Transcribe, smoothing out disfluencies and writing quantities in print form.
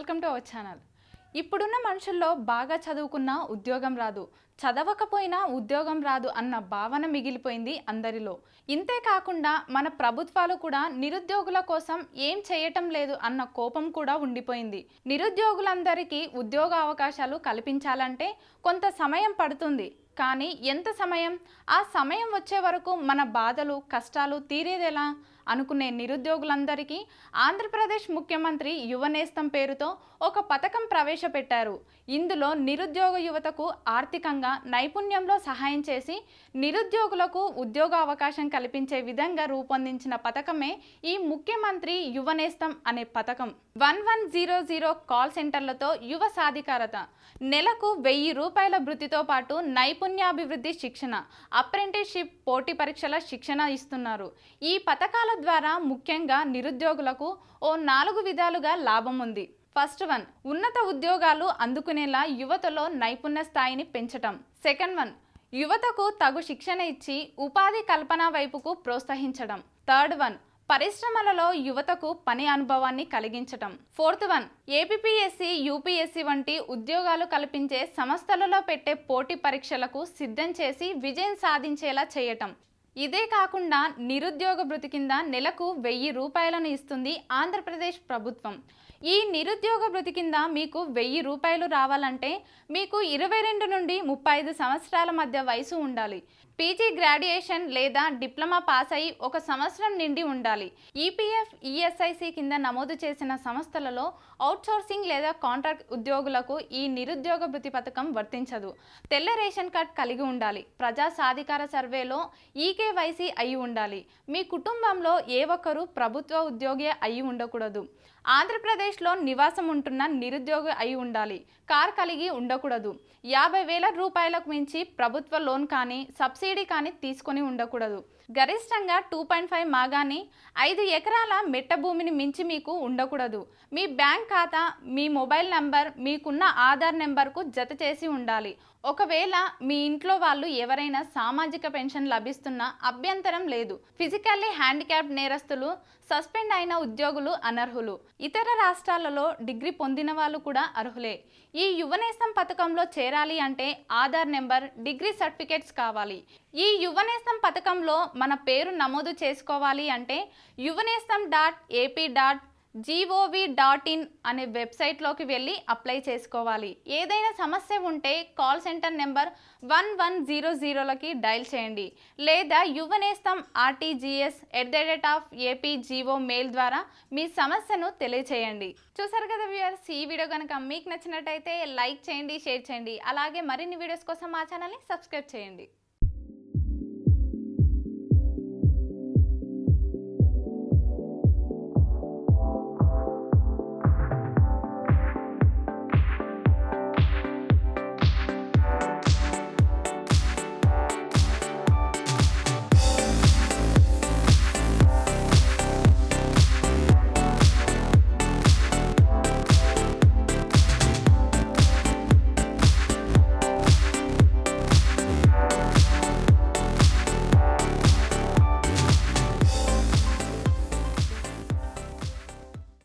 Welcome to our channel. ఇప్పుడున్న మనుషుల్లో బాగా చదువుకున్న ఉద్యోగం రాదు, చదవకపోయినా ఉద్యోగం రాదు అన్న భావన మిగిలిపోయింది అందరిలో. ఇంతే కాకుండా మన ప్రభుత్వాలు కూడా నిరుద్యోగుల కోసం ఏం చేయటం లేదు అన్న కోపం కూడా ఉండిపోయింది. నిరుద్యోగులందరికీ ఉద్యోగ అవకాశాలు కల్పించాలంటే కొంత సమయం పడుతుంది. కానీ ఎంత సమయం? ఆ సమయం వచ్చే వరకు మన బాధలు కష్టాలు తీరేదెలా అనుకునే నిరుద్యోగులందరికీ ఆంధ్రప్రదేశ్ ముఖ్యమంత్రి యువనేస్తం పేరుతో ఒక పథకం ప్రవేశపెట్టారు. ఇందులో నిరుద్యోగ యువతకు ఆర్థికంగా నైపుణ్యంలో సహాయం చేసి నిరుద్యోగులకు ఉద్యోగ అవకాశం కల్పించే విధంగా రూపొందించిన పథకమే ఈ ముఖ్యమంత్రి యువనేస్తం అనే పథకం. 1100 కాల్ సెంటర్లతో యువ సాధికారత, నెలకు 1000 రూపాయల భృతితో పాటు నైపుణ్యాభివృద్ధి శిక్షణ, అప్రెంటిస్షిప్, పోటీ పరీక్షల శిక్షణ ఇస్తున్నారు. ఈ పథకాల ద్వారా ముఖ్యంగా నిరుద్యోగులకు ఓ 4 విధాలుగా లాభం ఉంది. ఫస్ట్ వన్, ఉన్నత ఉద్యోగాలు అందుకునేలా యువతలో నైపుణ్య స్థాయిని పెంచటం. సెకండ్ వన్, యువతకు తగు శిక్షణ ఇచ్చి ఉపాధి కల్పన వైపుకు ప్రోత్సహించడం. థర్డ్ వన్, పరిశ్రమలలో యువతకు పని అనుభవాన్ని కలిగించటం. ఫోర్త్ వన్, ఏపీపీఎస్సీ, యూపీఎస్సీ వంటి ఉద్యోగాలు కల్పించే సంస్థలలో పెట్టే పోటీ పరీక్షలకు సిద్ధం చేసి విజయం సాధించేలా చేయటం. ఇదే కాకుండా నిరుద్యోగ భృతి కింద నెలకు 1000 రూపాయలను ఇస్తుంది ఆంధ్రప్రదేశ్ ప్రభుత్వం. ఈ నిరుద్యోగ భృతి కింద మీకు 1000 రూపాయలు రావాలంటే మీకు 22 నుండి 35 సంవత్సరాల మధ్య వయసు ఉండాలి. పీజీ గ్రాడ్యుయేషన్ లేదా డిప్లొమా పాస్ అయి 1 సంవత్సరం నిండి ఉండాలి. ఈపీఎఫ్, ఈఎస్ఐసి కింద నమోదు చేసిన సంస్థలలో అవుట్సోర్సింగ్ లేదా కాంట్రాక్ట్ ఉద్యోగులకు ఈ నిరుద్యోగ భృతి పథకం వర్తించదు. తెల్ల రేషన్ కార్డ్ కలిగి ఉండాలి. ప్రజా సాధికార సర్వేలో ఈకేవైసీ అయి ఉండాలి. మీ కుటుంబంలో ఏ ఒక్కరూ ప్రభుత్వ ఉద్యోగి అయి ఉండకూడదు. ఆంధ్రప్రదేశ్లో నివాసం ఉంటున్న నిరుద్యోగి అయి ఉండాలి. కార్ కలిగి ఉండకూడదు. 50,000 రూపాయలకు మించి ప్రభుత్వ లోన్ కానీ సబ్సిడీ కానీ తీసుకొని ఉండకూడదు. గరిష్టంగా 2.5 మాగాని 5 ఎకరాల మెట్ట భూమిని మించి మీకు ఉండకూడదు. మీ బ్యాంక్ ఖాతా, మీ మొబైల్ నంబర్ మీకున్న ఆధార్ నెంబర్కు జత చేసి ఉండాలి. ఒకవేళ మీ ఇంట్లో వాళ్ళు ఎవరైనా సామాజిక పెన్షన్ లభిస్తున్నా అభ్యంతరం లేదు. ఫిజికల్లీ హ్యాండిక్యాప్డ్ నేరస్తులు, సస్పెండ్ అయిన ఉద్యోగులు అనర్హులు. ఇతర రాష్ట్రాలలో డిగ్రీ పొందిన వాళ్ళు కూడా అర్హులే. ఈ యువనేస్తం పథకంలో చేరాలి అంటే ఆధార్ నెంబర్, డిగ్రీ సర్టిఫికేట్స్ కావాలి. ఈ యువనేస్తం పథకంలో మన పేరు నమోదు చేసుకోవాలి అంటే yuvanestam.ap.gov.in అనే వెబ్సైట్లోకి వెళ్ళి అప్లై చేసుకోవాలి. ఏదైనా సమస్య ఉంటే కాల్ సెంటర్ నెంబర్ 1100లకి డయల్ చేయండి లేదా యువనేస్తం rtgs@apgo మెయిల్ ద్వారా మీ సమస్యను తెలియచేయండి. చూసారు కదా వ్యూయర్స్, ఈ వీడియో కనుక మీకు నచ్చినట్టయితే లైక్ చేయండి, షేర్ చేయండి. అలాగే మరిన్ని వీడియోస్ కోసం మా ఛానల్ని సబ్స్క్రైబ్ చేయండి.